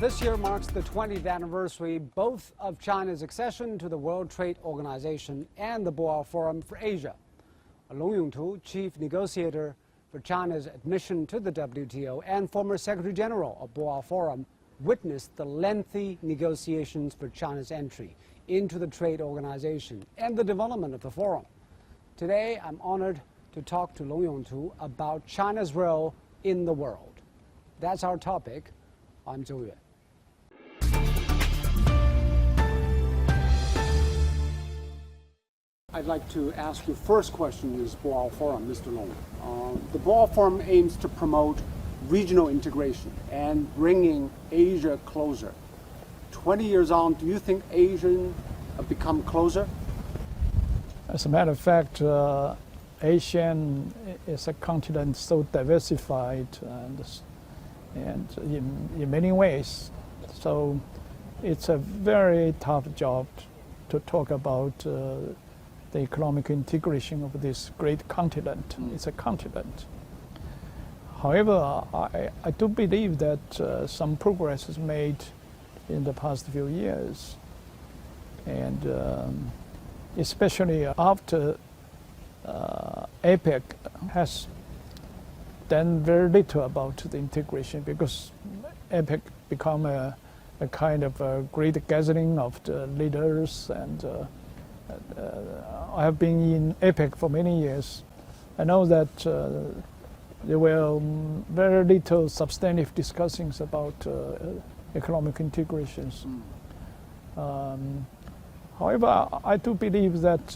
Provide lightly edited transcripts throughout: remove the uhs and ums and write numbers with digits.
This year marks the 20th anniversary both of China's accession to the World Trade Organization and the Boao Forum for Asia. Yongtu, chief negotiator for China's admission to the WTO and former Secretary General of Boao Forum, witnessed the lengthy negotiations for China's entry into the trade organization and the development of the forum. Today, I'm honored to talk to Yongtu about China's role in the world. That's our topic. I'm Zhou Yue. I'd like to ask you first question is Boao Forum, Mr. Long. The Boao Forum aims to promote regional integration and bringing Asia closer. 20 years on, do you think Asians have become closer? As a matter of fact, Asian is a continent so diversified and in many ways. So it's a very tough job to talk about the economic integration of this great continent. It's a continent. However, I do believe that some progress is made in the past few years. And especially after APEC has done very little about the integration, because APEC become a kind of a great gathering of the leaders, and I have been in APEC for many years. I know that there were very little substantive discussions about economic integrations. However, I do believe that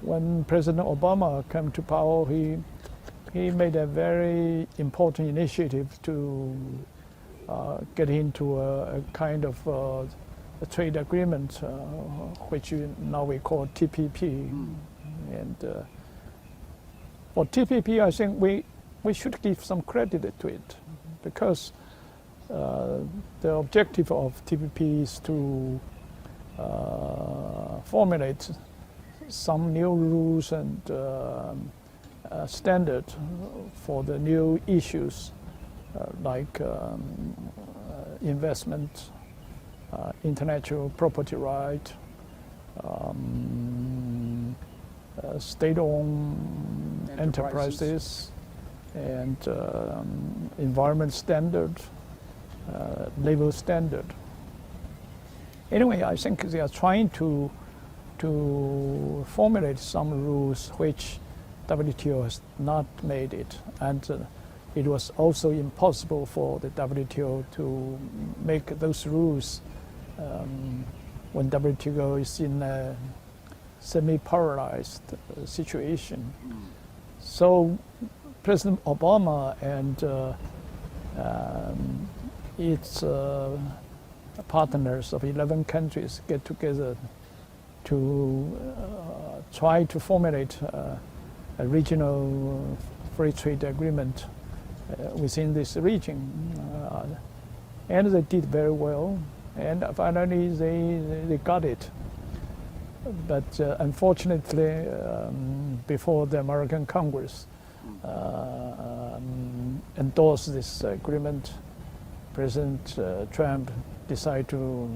when President Obama came to power, he made a very important initiative to get into a kind of a trade agreement, which now we call TPP. And for TPP, I think we should give some credit to it, because the objective of TPP is to formulate some new rules and standards for the new issues like investment, intellectual property right, state-owned enterprises, and environment standard, labor standard. Anyway, I think they are trying to formulate some rules which WTO has not made it, and it was also impossible for the WTO to make those rules when WTO is in a semi-paralyzed situation. So President Obama and its partners of 11 countries get together to try to formulate a regional free trade agreement within this region. And they did very well, and finally they got it. But unfortunately, before the American Congress endorsed this agreement, President Trump decided to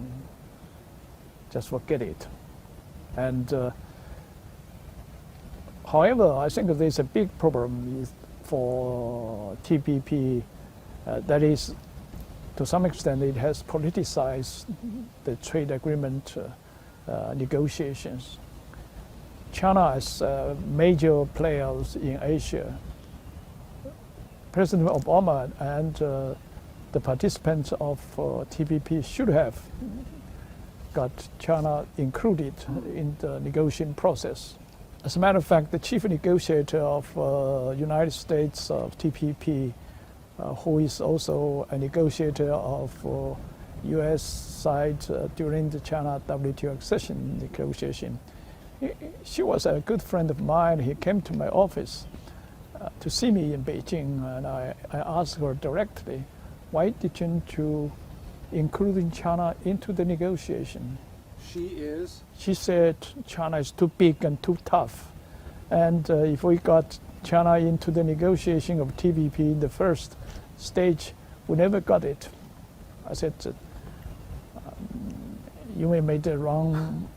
just forget it. And however, I think there's a big problem for TPP. That is, to some extent, it has politicized the trade agreement negotiations. China is major players in Asia. President Obama and the participants of TPP should have got China included in the negotiation process. As a matter of fact, the chief negotiator of United States of TPP, who is also a negotiator of U.S. side during the China WTO accession negotiation, she was a good friend of mine. He came to my office to see me in Beijing, and I asked her directly, why didn't you include China into the negotiation? She said China is too big and too tough, and if we got China into the negotiation of TPP in the first stage, we never got it. I said, you may make the wrong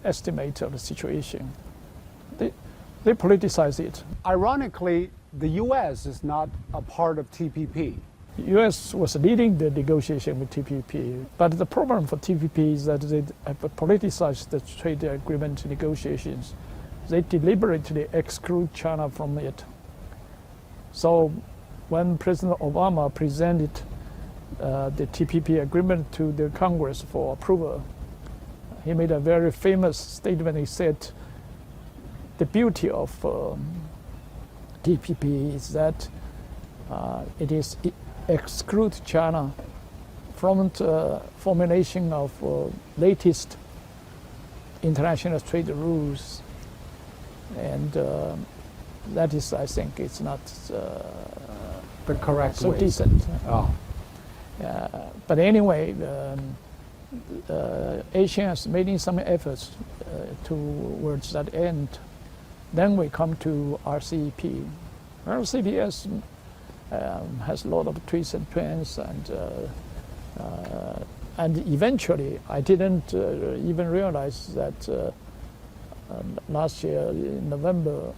estimate of the situation. They politicize it. Ironically, the U.S. is not a part of TPP. The U.S. was leading the negotiation with TPP, but the problem for TPP is that they have politicized the trade agreement negotiations. They deliberately exclude China from it. So when President Obama presented the TPP agreement to the Congress for approval, he made a very famous statement. He said, the beauty of TPP is that it excludes China from the formulation of latest international trade rules, and that is, I think, it's not The correct so way. decent. Oh. But anyway, Asia has made some efforts towards that end. Then we come to RCEP. RCEP has a lot of twists and turns, and eventually I didn't even realize that last year in November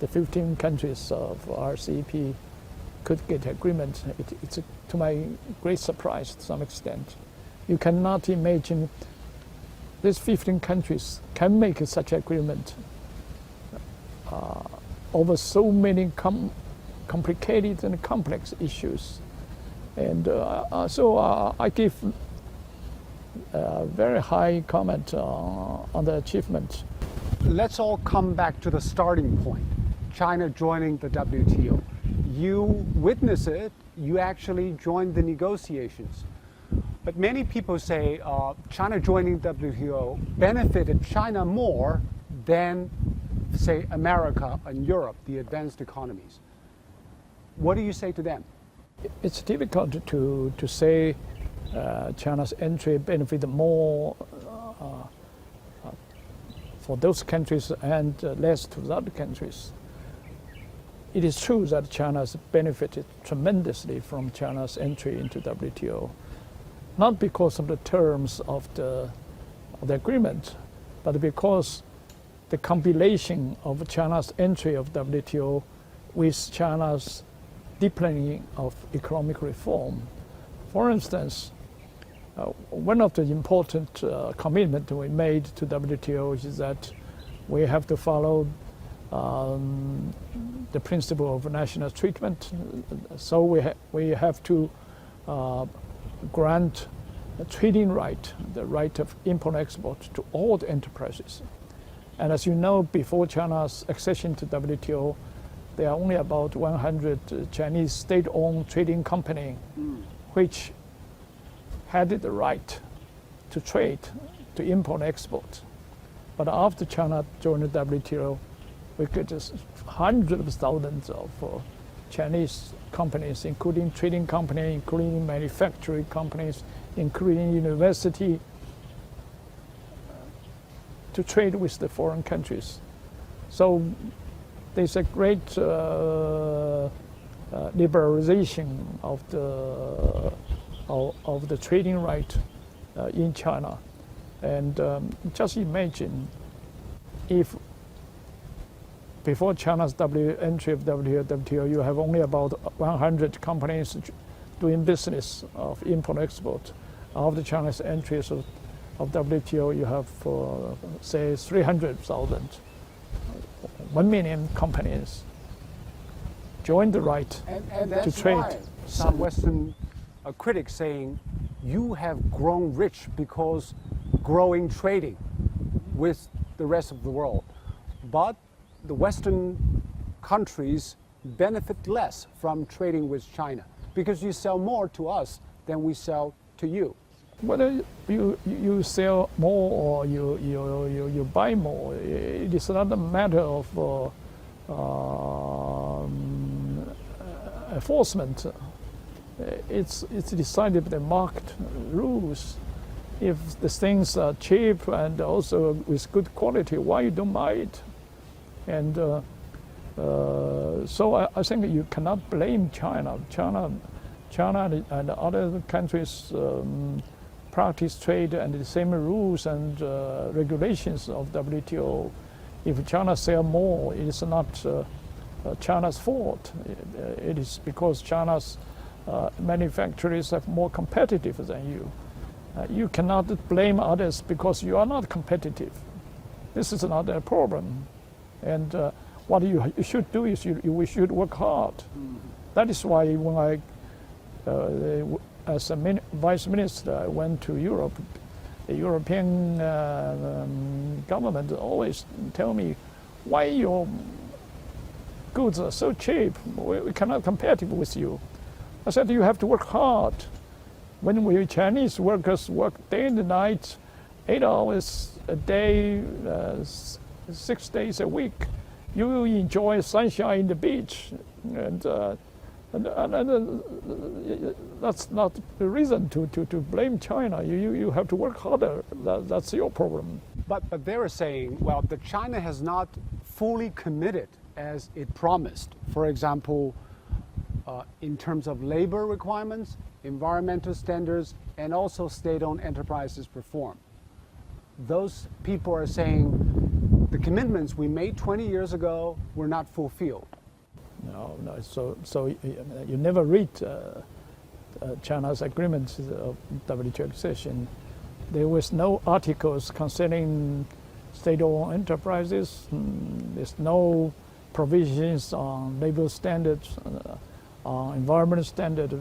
the 15 countries of RCEP could get agreement. It's to my great surprise to some extent. You cannot imagine these 15 countries can make such agreement over so many complicated and complex issues. And so I give a very high comment on the achievement. Let's all come back to the starting point, China joining the WTO. You witnessed it, you actually joined the negotiations. But many people say China joining WTO benefited China more than, say, America and Europe, the advanced economies. What do you say to them? It's difficult to say China's entry benefited more for those countries and less to the other countries. It is true that China has benefited tremendously from China's entry into WTO, not because of the terms of the agreement, but because the compilation of China's entry of WTO with China's deepening of economic reform. For instance, one of the important commitments we made to WTO is that we have to follow the principle of national treatment. So we have to grant a trading right, the right of import and export to all the enterprises. And as you know, before China's accession to WTO, there are only about 100 Chinese state-owned trading companies which had the right to trade, to import and export. But after China joined the WTO, we get hundreds of thousands of Chinese companies, including trading companies, including manufacturing companies, including university, to trade with the foreign countries. So there's a great liberalization of the trading right in China. And just imagine if before China's entry of WTO, you have only about 100 companies doing business of import and export. After China's entry of WTO, you have, say, 300,000, 1 million companies join the right and that's to trade. Why some Western critics saying you have grown rich because growing trading with the rest of the world. But the Western countries benefit less from trading with China because you sell more to us than we sell to you. Whether you sell more or you buy more, it is not a matter of enforcement. It's decided by the market rules. If the things are cheap and also with good quality, why you don't buy it? And so I think you cannot blame China. China and other countries practice trade and the same rules and regulations of WTO. If China sell more, it is not China's fault. It is because China's manufacturers are more competitive than you. You cannot blame others because you are not competitive. This is not a problem. And what you should do is we should work hard. That is why when I, as a vice minister, I went to Europe. The European government always tell me, why your goods are so cheap? We cannot compare with you. I said, you have to work hard. When we Chinese workers work day and night, 8 hours a day, 6 days a week, you will enjoy sunshine in the beach. And that's not the reason to blame China. You have to work harder. That's your problem. But they were saying, well, that China has not fully committed as it promised. For example, in terms of labor requirements, environmental standards, and also state-owned enterprises reform. Those people are saying the commitments we made 20 years ago were not fulfilled. No. So you never read China's agreement of WTO accession. There was no articles concerning state-owned enterprises. There's no provisions on labor standards, on environmental standards.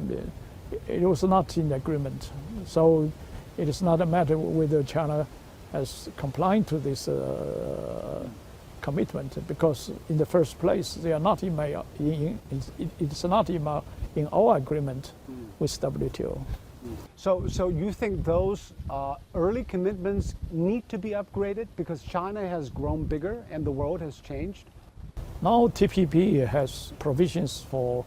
It was not in the agreement. So it is not a matter whether China has complied to this commitment, because in the first place they are not it's not in our agreement with WTO. So you think those early commitments need to be upgraded because China has grown bigger and the world has changed? Now TPP has provisions for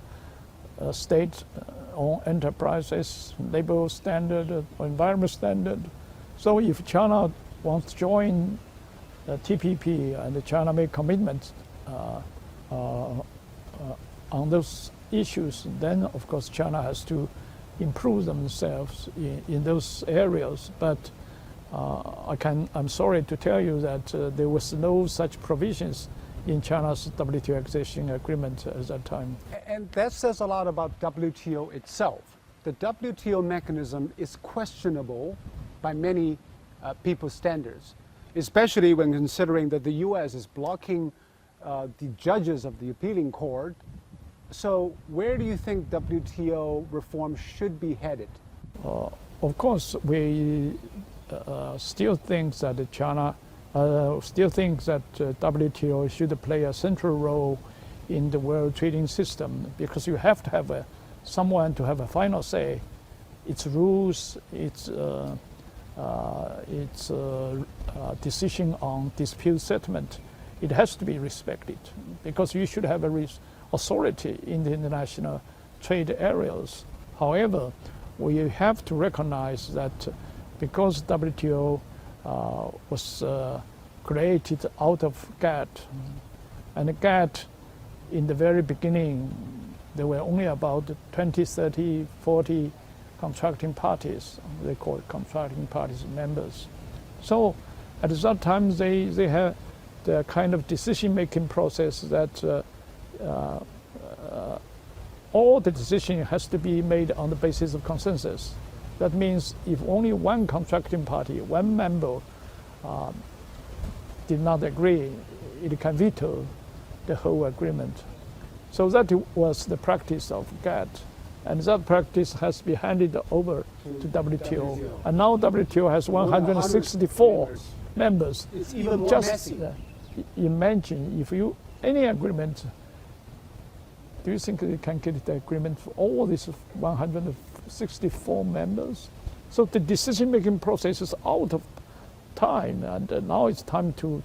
state-owned enterprises, labor standard, environment standard. So if China wants to join TPP and China make commitments on those issues, then of course China has to improve themselves in those areas. But I'm sorry to tell you that there was no such provisions in China's WTO accession agreement at that time. And that says a lot about WTO itself. The WTO mechanism is questionable by many people's standards, especially when considering that the U.S. is blocking the judges of the appealing court. So where do you think WTO reform should be headed? Of course, we still think that China WTO should play a central role in the world trading system, because you have to have someone to have a final say. Its rules, its decision on dispute settlement, it has to be respected, because you should have a authority in the international trade areas. However, we have to recognize that because WTO was created out of GATT, and GATT in the very beginning there were only about 20, 30, 40 contracting parties. They call it contracting parties members. So at that time they had the kind of decision-making process that all the decision has to be made on the basis of consensus. That means if only one contracting party, one member did not agree, it can veto the whole agreement. So that was the practice of GATT. And that practice has been handed over to WTO. And now WTO has 164 members. It's even more messy. Imagine if any agreement, do you think you can get the agreement for all these 164 members? So the decision-making process is out of time, and now it's time to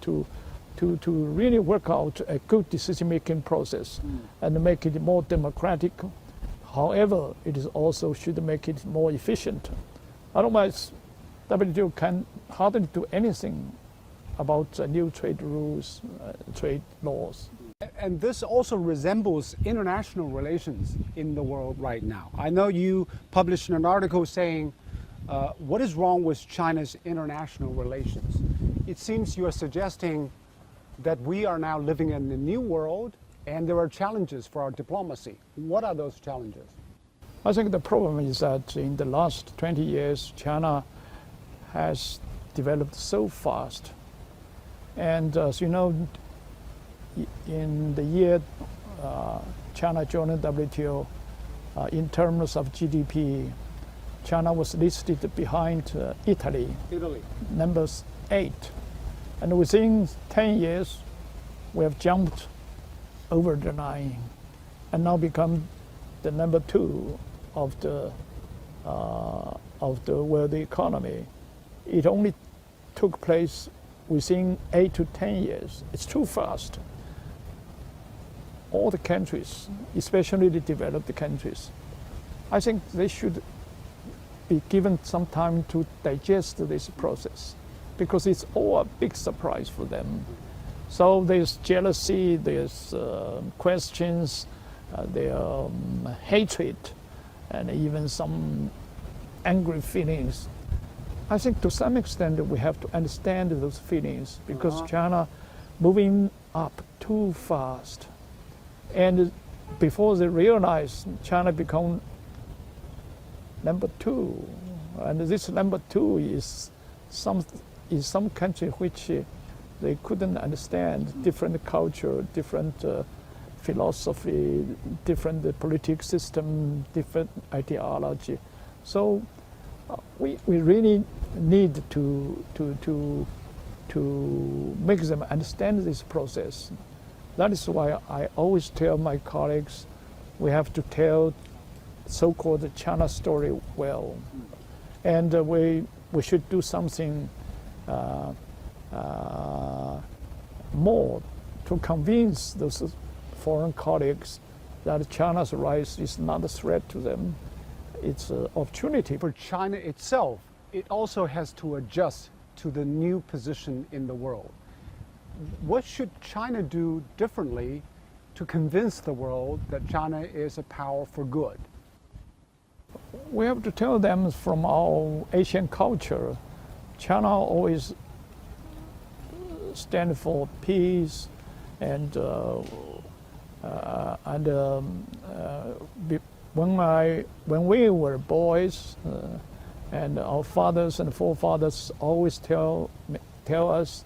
really work out a good decision-making process and make it more democratic. However, it is also should make it more efficient. Otherwise, WTO can hardly do anything about new trade rules, trade laws. And this also resembles international relations in the world right now. I know you published an article saying, what is wrong with China's international relations? It seems you are suggesting that we are now living in a new world and there are challenges for our diplomacy. What are those challenges? I think the problem is that in the last 20 years, China has developed so fast. And as you know, in the year China joined the WTO, in terms of GDP, China was listed behind Italy, number 8. And within 10 years, we have jumped over the 9 and now become the number 2 of the world economy. It only took place within 8 to 10 years. It's too fast. All the countries, especially the developed countries, I think they should be given some time to digest this process, because it's all a big surprise for them. So there's jealousy, there's questions, there's hatred, and even some angry feelings. I think to some extent we have to understand those feelings, because China moving up too fast. And before they realize, China become number 2. And this number 2 is some country which they couldn't understand, different culture, different philosophy, different political system, different ideology. So we really need to make them understand this process. That is why I always tell my colleagues, we have to tell so-called China story well. And we should do something more to convince those foreign colleagues that China's rise is not a threat to them. It's an opportunity. For China itself, it also has to adjust to the new position in the world. What should China do differently to convince the world that China is a power for good? We have to tell them from our Asian culture, China always stands for peace and when we were boys, and our fathers and forefathers always tell us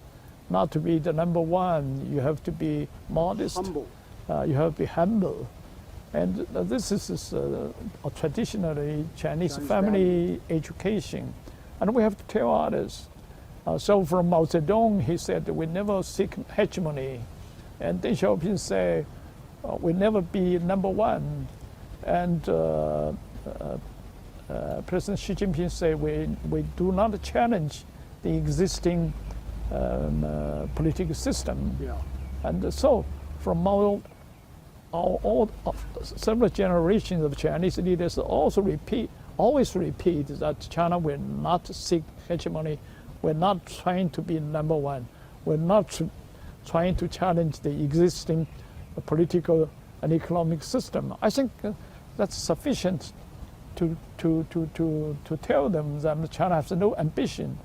not to be the number 1. You have to be modest. Humble. You have to be humble. And this is a traditionally Chinese family education. And we have to tell others. So from Mao Zedong, he said, we never seek hegemony. And Deng Xiaoping said, we never be number 1. And President Xi Jinping said, we do not challenge the existing political system. Yeah. And so from Mao, several generations of Chinese leaders always repeat that China will not seek hegemony. We're not trying to be number 1. We're not trying to challenge the existing political and economic system. I think that's sufficient to tell them that China has no ambition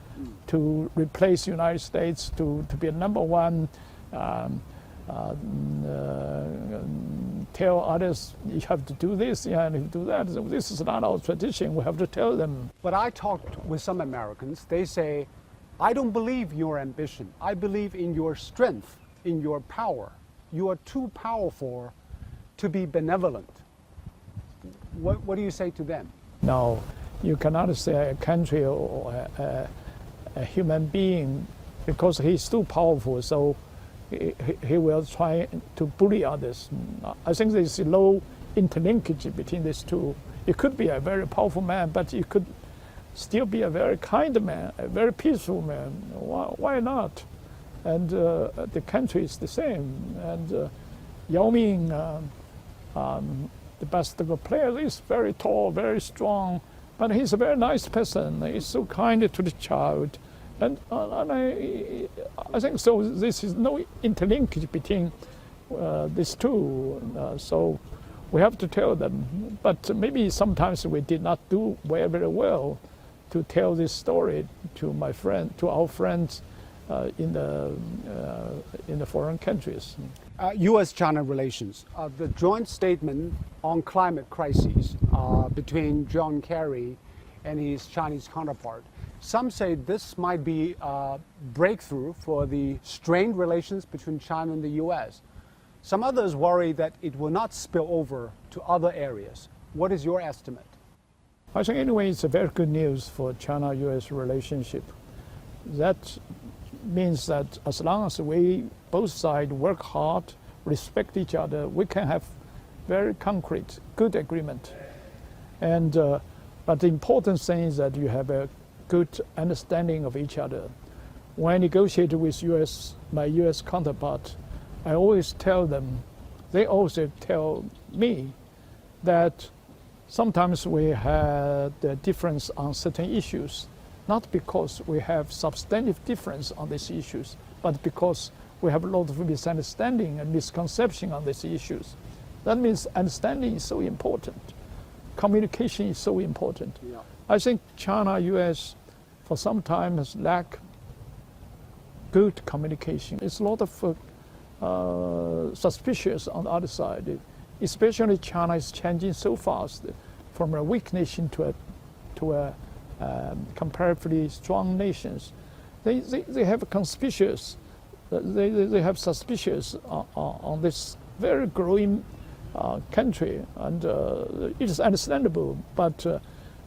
to replace the United States, to be a number 1. Tell others, you have to do this, and you do that. So this is not our tradition. We have to tell them. But I talked with some Americans. They say, I don't believe your ambition. I believe in your strength, in your power. You are too powerful to be benevolent. What do you say to them? No, you cannot say a country or a human being, because he's too powerful, so he will try to bully others. I think there's a low interlinkage between these two. You could be a very powerful man, but you could still be a very kind man, a very peaceful man. Why not? And the country is the same. And Yao Ming, the basketball player, is very tall, very strong, but he's a very nice person. He's so kind to the child. And I think so. This is no interlinkage between this too. So we have to tell them. But maybe sometimes we did not do very well to tell this story to our friends in the foreign countries. U.S.-China relations. The joint statement on climate crises between John Kerry and his Chinese counterpart. Some say this might be a breakthrough for the strained relations between China and the U.S. Some others worry that it will not spill over to other areas. What is your estimate? I think anyway it's a very good news for China-U.S. relationship. That means that as long as we both sides work hard, respect each other, we can have very concrete, good agreement. And but the important thing is that you have a good understanding of each other. When I negotiate with my U.S. counterpart, I always tell them, they also tell me that sometimes we had a difference on certain issues, not because we have substantive difference on these issues, but because we have a lot of misunderstanding and misconception on these issues. That means understanding is so important. Communication is so important. Yeah. I think China-U.S. for some time has lacked good communication. It's a lot of suspicious on the other side. Especially China is changing so fast from a weak nation to a comparatively strong nations. They have conspicuous. They have suspicious on this very growing country, and it is understandable. But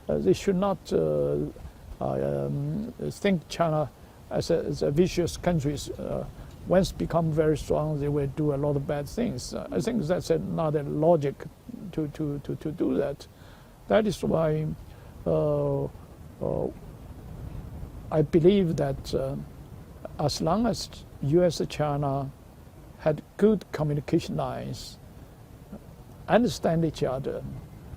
they should not think China as a vicious country. Once become very strong, they will do a lot of bad things. I think that's not a logic to do that. That is why I believe that as long as U.S. and China had good communication lines, understand each other,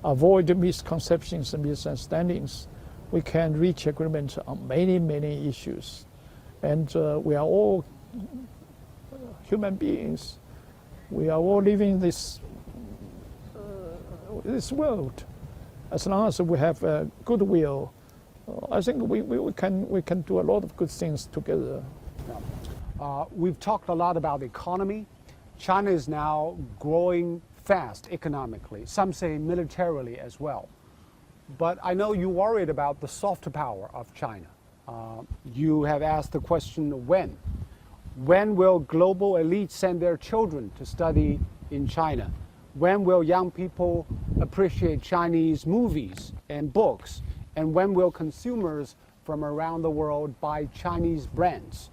avoid misconceptions and misunderstandings, we can reach agreement on many, many issues. And we are all human beings. We are all living this world. As long as we have goodwill, I think we can do a lot of good things together. We've talked a lot about the economy. China is now growing fast economically. Some say militarily as well. But I know you're worried about the soft power of China. You have asked the question, when? When will global elites send their children to study in China? When will young people appreciate Chinese movies and books? And when will consumers from around the world buy Chinese brands?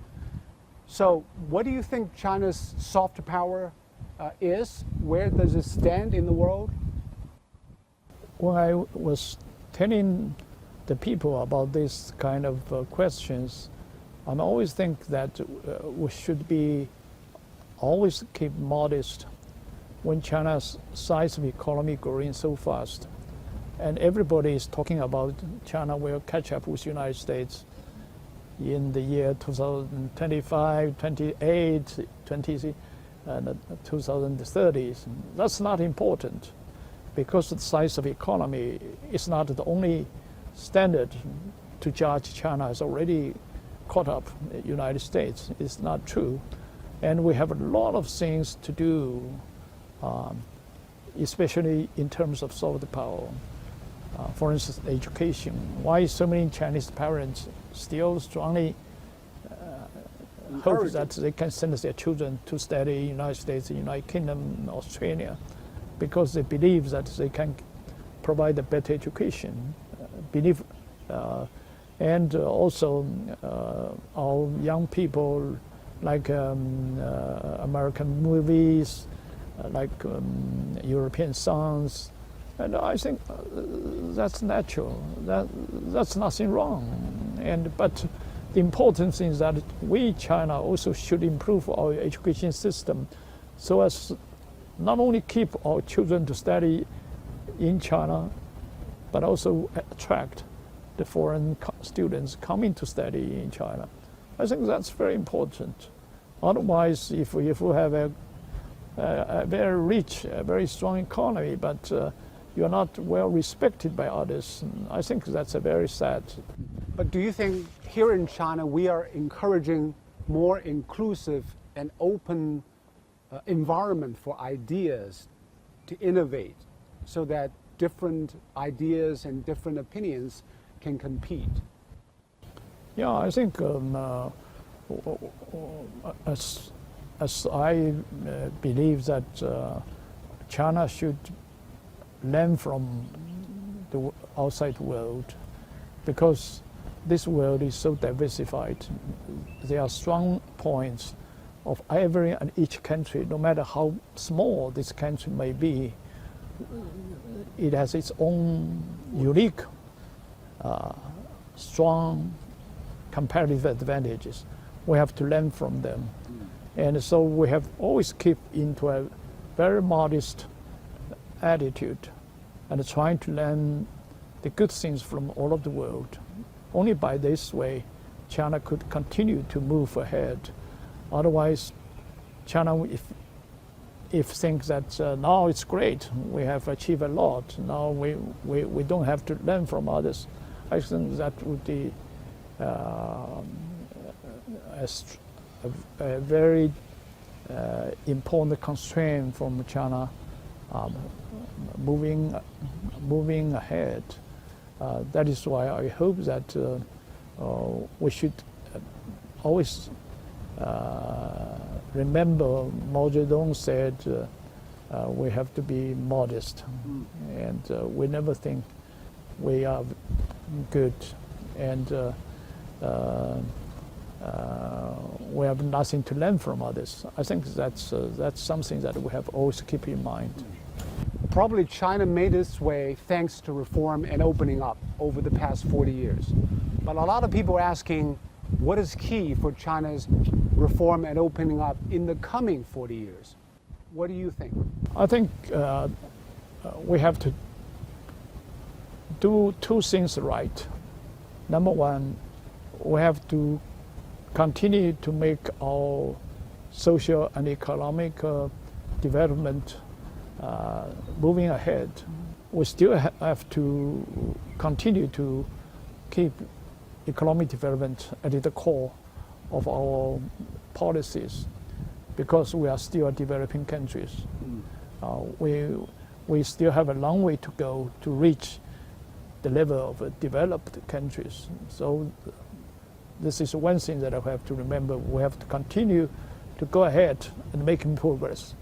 So what do you think China's soft power is? Where does it stand in the world? When I was telling the people about this kind of questions, I always think that we should be always keep modest when China's size of economy growing so fast. And everybody is talking about China will catch up with the United States in the year 2025, 28, 20, and 2030. That's not important because the size of economy is not the only standard to judge China has already caught up the United States. It's not true. And we have a lot of things to do, especially in terms of soft power. For instance, education. Why so many Chinese parents still strongly hope that they can send their children to study in the United States, the United Kingdom, Australia, because they believe that they can provide a better education. And also our young people like American movies, like European songs. And I think that's natural. That's nothing wrong. But the important thing is that we, China, also should improve our education system so as not only keep our children to study in China, but also attract the foreign students coming to study in China. I think that's very important. Otherwise, if we have a a very rich, a very strong economy, but you're not well respected by others. And I think that's a very sad. But do you think here in China we are encouraging more inclusive and open environment for ideas to innovate so that different ideas and different opinions can compete? Yeah, I think as I believe that China should learn from the outside world, because this world is so diversified. There are strong points of every and each country, no matter how small this country may be. It has its own unique, strong comparative advantages. We have to learn from them. And so we have always keep into a very modest attitude and trying to learn the good things from all of the world. Only by this way, China could continue to move ahead. Otherwise, China, if thinks that now it's great, we have achieved a lot, now we don't have to learn from others, I think that would be a very important constraint from China moving ahead. That is why I hope that we should always remember Mao Zedong said we have to be modest, and we never think we are good, and we have nothing to learn from others. I think that's something that we have always keep in mind. Probably China made its way thanks to reform and opening up over the past 40 years. But a lot of people are asking, what is key for China's reform and opening up in the coming 40 years? What do you think? I think we have to do two things right. Number one, we have to continue to make our social and economic development moving ahead. We still have to continue to keep economic development at the core of our policies, because we are still developing countries. We still have a long way to go to reach the level of developed countries. So this is one thing that I have to remember. We have to continue to go ahead and making progress.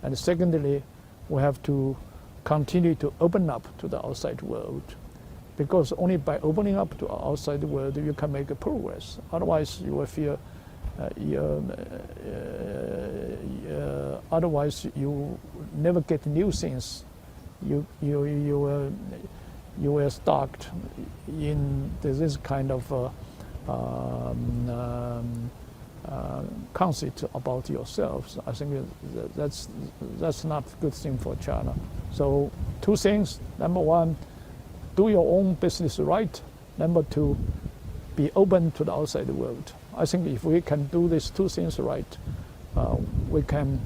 And secondly, we have to continue to open up to the outside world, because only by opening up to the outside world you can make a progress. Otherwise, you will feel. Otherwise, you never get new things. You were stuck in this kind of concept about yourselves. I think that's not a good thing for China. So two things. Number one, do your own business right. Number two, be open to the outside world. I think if we can do these two things right, we can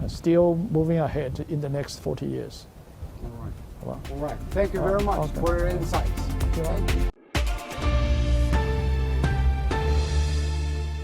still moving ahead in the next 40 years. All right. All right. Thank you very much for your insights. Thank you.